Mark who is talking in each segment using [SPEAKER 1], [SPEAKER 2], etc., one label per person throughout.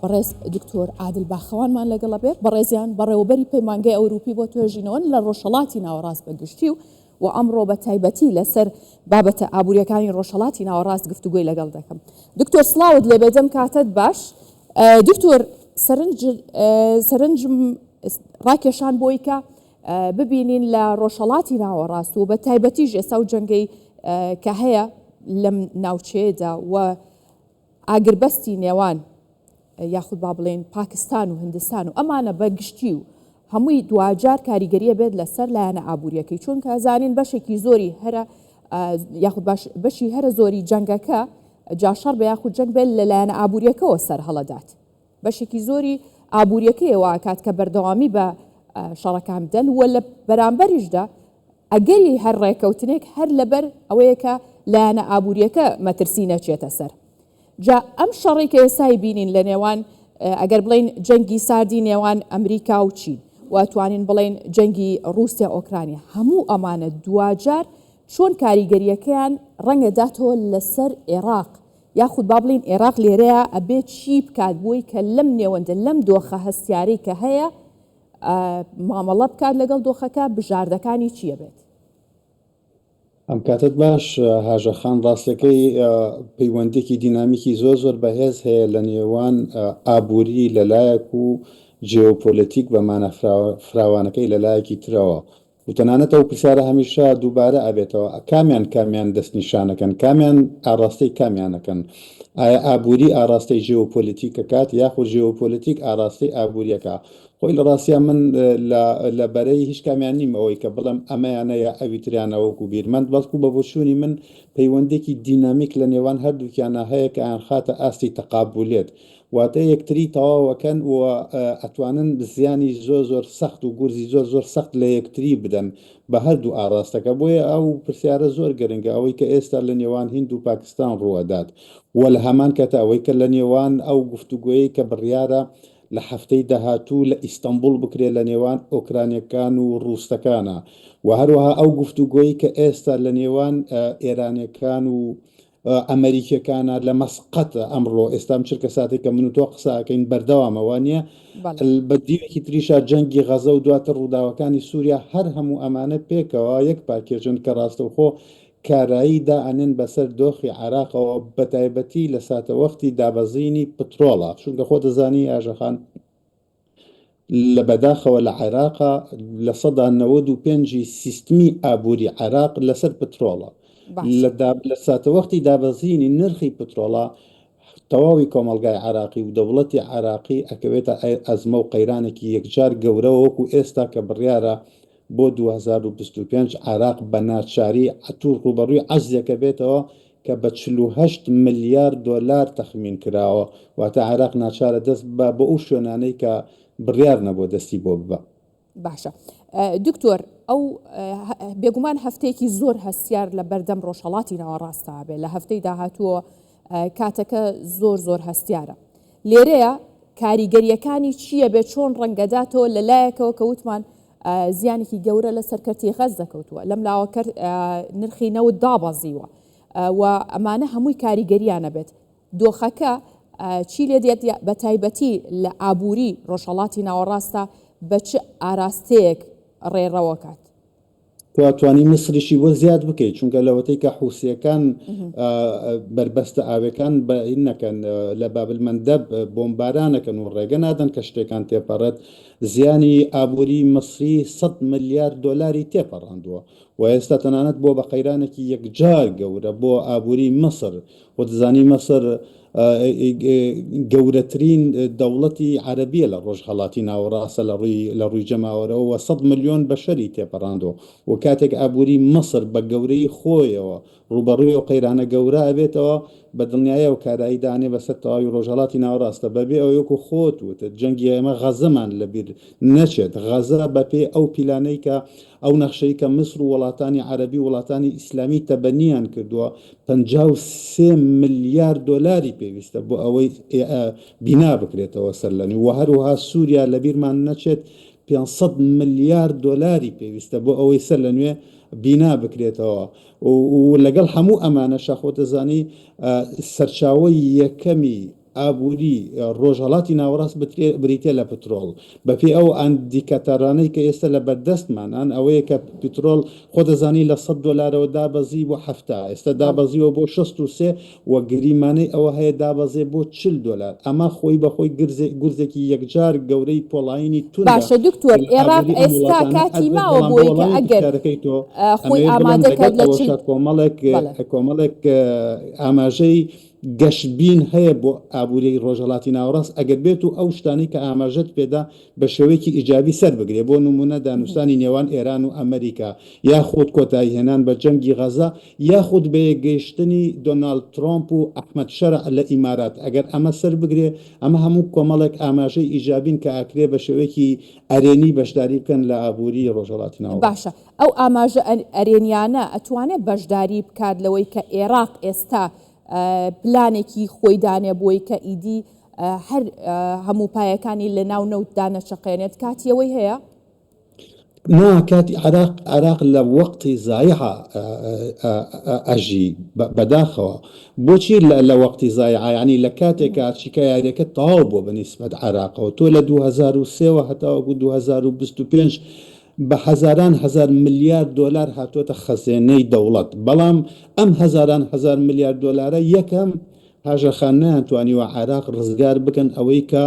[SPEAKER 1] بەڕێز دکتۆر عادل باخەوانمان لەگەڵە بێت بەڕێزیان بەڕێوەبەری پەیمانگای ئەوروپی بۆ توێژینەوە لە ڕۆژهەڵاتی ناوەڕاست بەگشتی و ئەمڕۆ بە تایبەتی لەسەر بابەتە ئابوووریەکانی ڕۆژهەڵاتی ناوەڕاست گفتوگوی لەگەڵ دەکەم. دکتۆر سڵاوت لێ بێدەم کاتت باش. دکتۆر سەرنجم ڕاکێشان بۆی کە ببینین لە ڕۆژهەڵاتی ناوەڕاست و بە تایبەتیش ئێستا و جەنگەی کە هەیە لەم ناوچەیەدا و ئاگربەستی نێوان یاخود با بڵێن پاکستان و هندستان و ئەمانە بەگشتی و هەمووی دوجار کاریگەریە بێت لەسەر لایەنە ئابوووریەکەی، چونکە زانین بەشێکی زۆری هەرە یاخود بەشی هەرە زۆری جەنگەکە جاشەڕ بە یاخود جەنگ بێت لە لایەنە ئابوووریەکەەوە سەر هەڵەدات. بەشێکی زۆری ئابوووریەکەیەوە کات کە بەردەوامی بە شەڕەکان بدەن و لە بەرامبەریشدا ئەگەری هەر ڕێکەوتنێک هەر لەبەر ئەوەیە کە لایەنە ئابوووریەکە مەترسی نەچێتە سەر. جا ئەم شەڕێک کە ئێستای بینین لە نێوان ئەگەر بڵین جەنگی ساردی نێوان ئەمریکا و چین واتوانین بڵین جەنگی رووسیا ئۆکرانیا، هەموو ئەمانە دوجار چۆن کاریگەریەکەیان ڕەنگە داتەوە لەسەر عێراق، یاخود با بڵین عێراق لێرەیە ئەبێت چی بکات بۆی کە لەم نێوەندە لەم دۆخە هەستیارەی کە هەیە مامەڵە بکات لەگەڵ دۆخەکە بژاردەکانی چیە بێت؟
[SPEAKER 2] ئەم کاتت باش هاژەخان ڕاستەکەی پەیوەندێکی دینامیکی زۆر بەهێز هەیە لە نێوان ئابووری لەلایەک و جیۆپۆلیتیک بەمانە فراوانەکەی لەلایەکی ترەوە و تەنانەت ئەو پرسیارە هەمیشە دووبارە ئەبێتەوە کامیان دەستنیشانەکەن، کامیان ئاڕاستەی کامیانەکەن. ئایا ئابووری ئاراستەی جیۆپۆلیتیکە کات یاخود جیۆپۆلیتیک ئاراستەی ئابووریەکە؟ خۆی لە ڕاستیان من لە بەرەی هیچ کامیان نیم ئەوەی کە بڵم ئەمەیانەیە ئەویتریانەوەکو بیرمەند بەڵکو بە بۆچوونی من پەیوەندێکی دینامیک لە نێوان هەردووکیانە هەیە کە ئەیان خاتە ئاستی تەقابولێت، واتە یەکتری تەواوەکەن و ئەتوانن زیانی زۆر سەخت و گورزی زۆر سەخت لە یەکتری بدەن بە هەردوو ئاراستەکە. بۆیە ئەو پرسیارە زۆر گرنگە ئەوەی کە ئێستا لە نێوان هیند و پاکستان ڕوەدات و لە هەمان کەتا ئەوەی کە لە نێوان ئەو گفتوگویی کە بڕیارە لە هەفتەی داهاتوو لە ئیستانبول بکرێت لە نێوان ئۆکرانیەکان و ڕووستەکانە و هەروەها ئەو گفتوگویی کە ئێستا لە نێوان ئێرانیەکان و ئەمریکیەکانە لە مەسقەتە ئەمڕۆ ئێستام چرکە ساتێک کە من و تۆ قساکەین بەردەوامەوە نیە بە دیوێکی تریشا جەنگی غەزە و دواتر ڕووداوەکانی سووریا هەر هەموو ئەمانە پێکەوە یەک پاکێژن کە ڕاستەوخۆ کارایی دائنن بەسەر دۆخی عێراقەوە بە تایبەتی لە ساتەوەختی دابەزینی پترۆڵە، چونکە خۆ دەزانی ئاژەخان لە بەداخەوە لە عێراقا لە سەدا 95 سیستمی ئابووری عێراق لەسەر پترۆڵە. لە ساتەوەختی دابەزینی نرخی پترۆڵە تەواوی کۆمەلگای عراقی و دەوڵەتی عراقی ئەکەوێتە ئەزمە و قەیرانێکی یەکجار گەورەوە وەکو ئێستا کە بڕیارە بۆ 2025 عراق بە ناچاری ئەتوو ڕوبەڕووی عەجزێکە بێتەوە کە بە 48 ملیار دۆلار تەخمین کراوە، واتە عراق ناچارە دەست بە ئەو شوێنانەی کە بڕیار نەبوو دەستی بۆ ببە.
[SPEAKER 1] باشە دکتۆر، ئەو بێگومان هەفتەیەکی زۆر هەستیار لە بەردەم ڕۆژهەڵاتی ناوەڕاستە بێت، لە هەفتەی داهاتووە کاتەکە زۆر هەستیارە. لێرەیە کاریگەریەکانی چییە بێت چۆن ڕەنگەداتەوە لە لایەکەوە کە وتمان زیانێکی گەورە لە سەرکەرتی غەز دەکەوتووە، لەم لاوە نرخی نەوت دابەزیوە و ئەمانە هەمووی کاریگەریانە بێت. دۆخەکە چی لێ دێت بە تایبەتی لە ئابووری ڕۆژهەڵاتی ناوەڕاستە بە چ ئاراستەیەک ڕێڕەوەکات؟
[SPEAKER 2] توانی مسریشی بۆ زیاد بکەیت، چونکە لەوەتەی کە حوسیەکان بربەستە ئاوەکان بەین نەکەن لە بابلمەندەب بۆمبارانەکەن و ڕێگە نادەن کە شتێکان تێپەڕێت، زیانی ئابووری مەسری 100 ملیار دۆلاری تێپەڕاندووە و ئێستا تەنانەت بۆ بە قەیرانێکی یەکجار گەورە بۆ ئابووری مەسر و دەزانی مەسر گەورەترین دەوڵەتی عەرەبیە لە ڕۆژهەڵاتی ناوەڕاستە لە ڕووی جەماوەرەوە 100 ملیۆن بەشەری تێپەڕاندەوە و کاتێک ئابووری مەسر بە گەورەی خۆیەوە ڕوبەڕووی و قەیرانە گەورە ئەبێتەوە بە دڵنیایە و کارایی دانێ بەسەر تەواوی ڕۆژهەڵاتی ناوەڕاستە بەبێ ئەو یەکو خۆت وتە جەنگی ئێمە غەزەمان لەبیر نەچێت. غەزە بەپێ ئەو پیلانەی کە ئەو نەخشەی کە مصر و وڵاتانی عەرەبی وڵاتانی ئیسلامی تەبەنیان کردووە 53 ملیار دۆلاری پێویستە بۆ ئەوەی بینا بکرێتەوە سەرلەنی و هەروەها سووریا لەبیرمان نەچێت 500 ملیار دۆلاری پێویستە بۆ ئەوەی سەر لە نوێ بینا بکرێتەوە و لەگەڵ هەموو ئەمانە شەخۆ دەزانی سەرچاوەی یەکەمی ئابووری ڕۆژهەڵاتی ناوەڕاست بریتێ لە پترۆڵ بەپێی ئەو ئەندیکەتەرانەی کە ئێستا لە بەردەستمانان ئەوەیە کە پترۆل خۆ دەزانی لە $100 دابەزی بۆ 70 ئێستا دابەزیەوە بۆ 63 و گریمانەی ئەوە هەیە دابەزێ بۆ $40 ئەمە خۆی بەخۆی گورزێکی یەکجار گەورەی پۆڵاینی تون
[SPEAKER 1] باشە دکتۆر عێراق ئێستا کاتی ماوە بۆی کە ئەگەر خۆی ئامادەکات لە
[SPEAKER 2] کۆمەڵێک ئاماژەی گەشتبین هەیە بۆ ئابووری ڕۆژهەڵاتی ناوەڕاست ئەگەر بێت و ئەو شتانەی کە ئاماژەت پێدا بە شێوەیەکی ئیجابی سەر بگرێ بۆ نمونە دانوستانی نێوان ئێران و ئەمریکا یاخود کۆتایی هێنان بە جەنگی غەزا یاخود بە یەکگەیشتنی دۆناڵد ترۆمپ و ئەحمەد شەرع لە ئیمارات ئەگەر ئەمە سەر بگرێ ئەمە هەموو کۆمەڵێک ئاماژەی ئیجابین کە ئاکرێ بە شێوەیەکی ئەرێنی بەشداری بکەن لە ئابووری ڕۆژهەڵاتی ناوەڕاست.
[SPEAKER 1] باشە ئەو ئاماژە ئەرێنیانە ئەتوانێت بەشداری بکات لەوەی کە عێراق ئێستا پلانێکی خۆی دانێ بۆی کە ئیدی هەر هەموو پایەکانی لە ناو نەوتدا نەچەقێنێت کاتیەوەی هەیە؟
[SPEAKER 2] کاتی عراق لە وەقتی زایحە ئەژی بەداخەوە بۆچی لە وەقتی زایحە یعنی لە کاتێکە چیکە یاریەکە تەواو بۆ بەنسبەت عراقەوە تۆ لە 2003 هەتاوەکو 2025 بە هەزار ملیار دلار هاتوۆتە خەزێنەی دەوڵەت بەڵام ئەم هەزار ملیار دلارە یەکەم هاژەخان نەیانتوانیوە عراق ڕزگار بکەن ئەوەی کە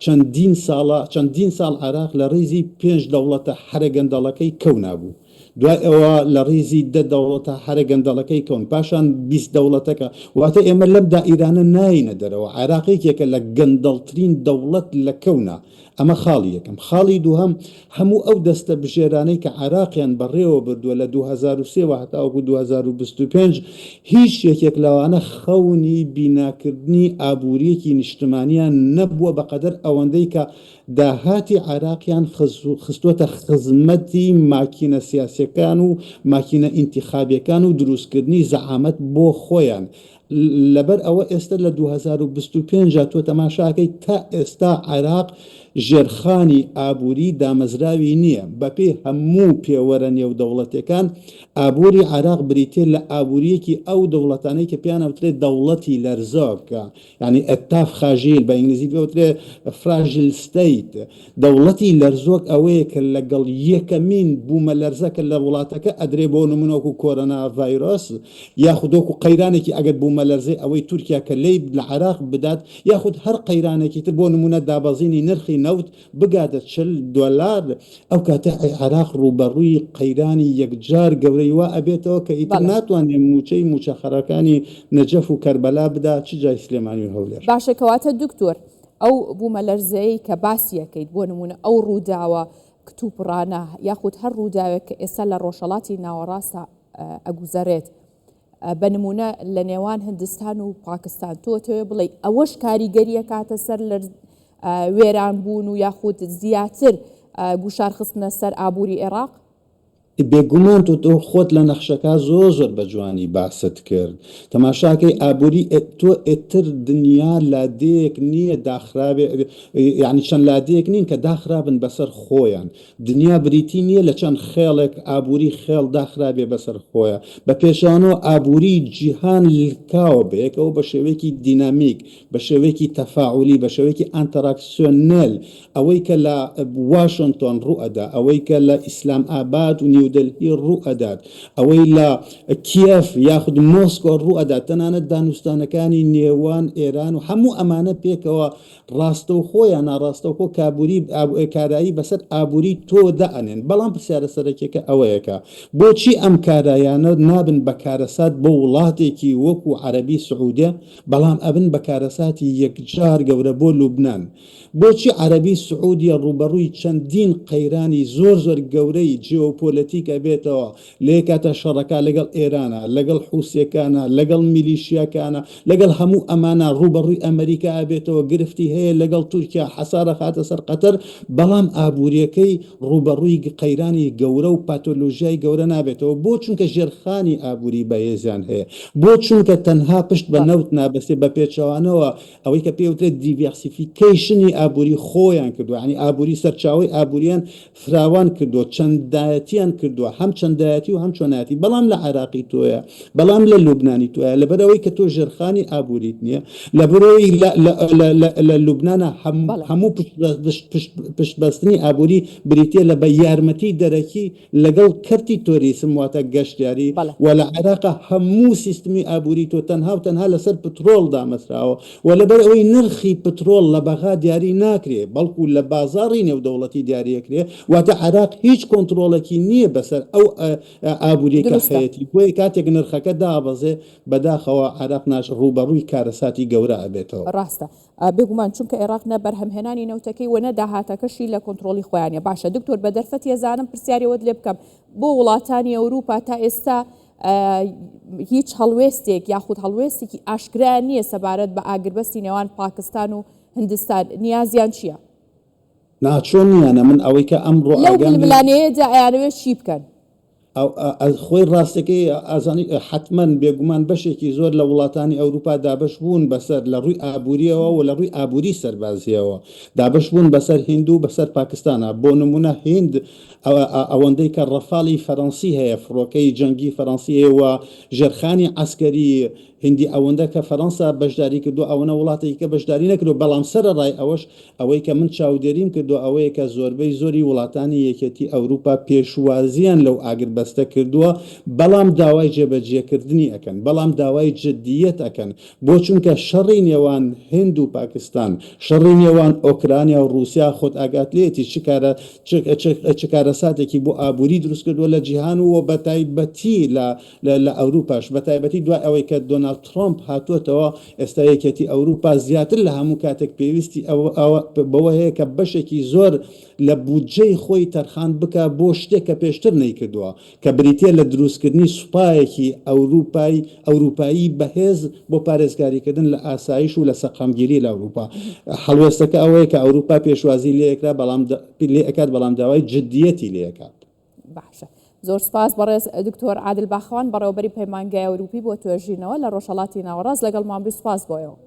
[SPEAKER 2] چەندین ساڵ عراق لە ڕیزی 5 دەوڵەتە هەرە گەندەڵەکەی کەونا بوو دوای ئەوە لە ڕیزی 10 دەوڵەتە هەرە گەندەڵەکەی کەون پاشان 20 دەوڵەتەکە واتە ئێمە لەم دائیرانە ناینە دەرەوە عراقێکێکە لە گەندەڵترین دەوڵەت لە کەونا ئەمە خاڵی یەکەم خاڵی دووهەم هەموو ئەو دەستە بژێرانەی کە عراقیان بەڕێوە بردووە لە 2003 هەتاوەکو 2025 هیچ یەکێک لەوانە خەونی بیناکردنی ئابووریەکی نیشتمانیان نەبووە بەقەدەر ئەوەندەی کە داهاتی عراقیان خستوۆتە خزمەتی ماکینە سیاسیەکان و ماکینە ئینتیخابیەکان و دروستکردنی زەعامەت بۆ خۆیان لەبەر ئەوە ئێستا لە 2025 تۆ تەماشاکەی تا ئێستا عراق ژێرخانی ئابووری دامەزراوی نییە بەپێی هەموو پێوەرە نێودەوڵەتەکان ئابووری عراق بریتێ لە ئابووریەکی ئەو دەوڵەتانەی کە پیان ئەوترێت دەوڵەتی لەرزۆکە یعنی ئەتاف خاژیل بە ئینگلیزی پێوترێ فراژیل ستەیت دەوڵەتی لەرزۆک ئەوەیە کە لەگەڵ یەکەمین بوومە لەرزەکە لە وڵاتەکە ئەدرێ بۆ نمونەوەکو کۆرۆنا ڤایرۆس یاخودۆکو قەیرانێکی ئەگەر بوومە لەرزەی ئەوەی تورکیا کە لی لە عراق بدات یاخود هەر قەیرانێکی تر بۆ نمونە دابەزینی نرخی نەوت بگاتە $40 ئەو کاتە عراق ڕوبەڕووی قەیرانی یەکجار گەورەی وا ئەبێتەوە کە ئیتر ناتوانێت موچەخەرەکانی نەجەف و کەربەلا بدا چ جای سلێمانی و هەولێر.
[SPEAKER 1] باشە کەواتە دکتۆر ئەو بوومە لەرزەیە کە باسیەکەیت بۆ نمونە ئەو ڕووداوە کتوپڕانە یاخود هەر ڕووداوێک کە ئێستا لە ڕۆژهەڵاتی ناوەڕاستە ئەگوزارێت بە نمونە لە نێوان هندستان و پاکستان تۆ بڵێ ئەوەش کاریگەریە کاتە سەر لە وێران بوون و یاخود زیاتر گوشارخستنە سەر ئابووری عێراق؟
[SPEAKER 2] بێگومان تۆ خۆت لە نەخشەکە زۆر بە جوانی باست کرد تەماشاکەی ئابووری تۆ ئێتر دنیا لادەیەک نییە داخرابێ یعنی چەند لادەیەک نین کە داخرابن بەسەر خۆیان دنیا بریتی نییە لە چەند خێڵێک ئابووری خێڵ داخرابێ بەسەر خۆیە بە پێشانەوە ئابووری جیهان لکاوە بەیەکەوە بە شێوەیەکی دینامیک بە شێوەیەکی تەفاعولی بە شێوەیەکی ئەنتەراکسیۆنێل ئەوەی کە لە واشنگتۆن ڕوئەدا ئەوەی کە لە ئیسلام ئاباد و نیودەلهی ڕوئەدات ئەوەی لە کیف یاخود مۆسکۆ ڕوئەدات تەنانەت دانوستانەکانی نێوان ئێران و هەموو ئەمانە پێکەوە ڕاستە و خۆیان ناڕاستە خۆ کارایی بەسەر ئابووری تۆ دائەنێن بەڵام پرسیارە سەرەکیەکە ئەوەیەکە بۆچی ئەم کارایانە نابن بە کارەسات بۆ وڵاتێکی وەکو عەرەبی سعودیە بەڵام ئەبن بە کارەساتی یەکجار گەورە بۆ لوبنان بۆچی عەرەبی سعودیە ڕوبەڕووی چەندین قەیرانی زۆر گەورەی جیۆپۆلەتیکە بێتەوە لێکاتە شەڕەکە لەگەڵ ئێرانە لەگەڵ حوسیەکانە لەگەڵ میلیشیاکانە لەگەڵ هەموو ئەمانە ڕوبەڕووی ئەمریکا بێتەوە گرفتی هەیە لەگەڵ تورکیا حەسارە خاتە سەر قەتەر بەڵام ئابووریەکەی ڕوبەڕووی قەیرانی گەورە و پاتۆلۆژیای گەورە نابێتەوە بۆ چونکە ژێرخانی ئابووری بەهێزیان هەیە بۆ چونکە تەنها پشت بە نەوت نابەستێ بە پێچەوانەوە ئەوەی کە پێوترێت دیڤەرسیفیکیشنی ئابووری خۆیان کردو یعنی ئابووری سەرچاوی ئابووریان فراوان کردو چەندایەتیان کردووە هەم چەندایەتی و هەم چۆنایەتی بەڵام لە عێراقی تۆیە بەڵام لە لوبنانی تۆیە لەبەرەوەی کە تۆ ژێرخانی ئابووریت نییە لەبەرەوەی لە لوبنانە هەموو پشتبەستنی ئابووری بریتە لە بە یارمەتی دەرەکی لەگەڵ کەرتی تۆریسم واتە گەشتیاری و لە عێراقا هەموو سیستمی ئابووری تۆ تەنها و تەنها لەسەر پترۆڵ دامەسراوە و لەبەر ئەوەی نرخی پترۆڵ لە بەغا دیاری ناکرێ بەڵکو لە بازاڕی نێودەوڵەتی دیاریەکرێ واتە عێراق هیچ کۆنتترۆلێکی نییە بەسەر ئەو ئابووریکە هەیەی بۆی کاتێک نرخەکە دابەزێ بەداخەوە عێراق ناش ڕوبەڕووی کارەساتی گەورە ئەبێتەوە.
[SPEAKER 1] ڕاستە بێگومان چونکە عێراق نە بەرهەمهێنانی نەوتەکەی و نەداهاتەکەشی لە کۆنتترۆلی خۆیانە. باشە دکتۆر بە دەرفەت ێزانم پرسیاریەوەت لێ بکەم بۆ وڵاتانی ئەوروپا تا ئێستا هیچ هەڵوێستێک یاخود هەڵوێستێکی ئاشکرا نییە سەبارەت بە ئاگربەستی نێوان پاکستان و هندستان نیازیان چییە؟
[SPEAKER 2] ناچۆن نیانە من ئەوەی کە ئەمڕۆ
[SPEAKER 1] ملانەیەدا ئەیانەوێت چی بکەن؟
[SPEAKER 2] خۆی ڕاستەکەی ئازانی حتمما بێگومان بەشێکی زۆر لە وڵاتانی ئەوروپا دابش بوون بەسەر لە ڕووی ئابووریەوە و لە ڕووی ئابووری سەربازیەوە دابش بوون بەسەر هند و بەسەر پاکستانە بۆ نمونە هند ئەوەندەی کە ڕەفاڵی فەڕەنسی هەیە فڕۆکەی جەنگی فەڕەنسی هەیە و ژێرخانی عەسکەری هندی ئەوەندە کە فەڕەنسا بەشداری کردو ئەوەنە وڵاتێکی کە بەشداری نەکردو بەڵام سەرەڕای ئەوەی کە من چاودێریم کردو ئەوەیە کە زۆربەی زۆری وڵاتانی یەکێتی ئەوروپا پێشوازیان لەو ئاگربەستە کردووە بەڵام داوای جێبەجێکردنی ئەکەن بەڵام داوای جددیەت ئەکەن بۆ چونکە شەڕی نێوان هند و پاکستان شەڕی نێوان ئۆکرانیا و رووسیا خۆت ئاگات لێتی چ کارەساتێکی بۆ ئابووری دروست کردووە لە جیهان و بە تایبەتی لە ئەوروپاش بە تایبەتی دوای ئەوەی کە دۆناڵد ترامپ هاتووەتەوە ئێستا یەکێتی ئەوروپا زیاتر لە هەموو کاتێک پێویستی بەوە هەیە کە بەشێکی زۆر لە بودجەی خۆی تەرخان بکە بۆ شتێک کە پێشتر نەیکردووە کە بریتە لە دروستکردنی سوپایەکی ئەوروپایی بەهێز بۆ پارێزگاریکردن لە ئاسایش و لە سەقامگیری لە ئەوروپا هەڵوێستەکە ئەوەیە کە ئەوروپا پێشوازی لێکرا لێ ئەکات بەڵام داوای جددیەتی لێکات.
[SPEAKER 1] باشە زۆر سپاس بەڕێز دکتۆر عادل باخەوان بەڕێوەبەری پەیمانگای ئەوروپی بۆ توێژینەوە لە ڕۆژهەڵاتی ناوەڕاست لەگەڵ مامبی سپاس بۆیەوە.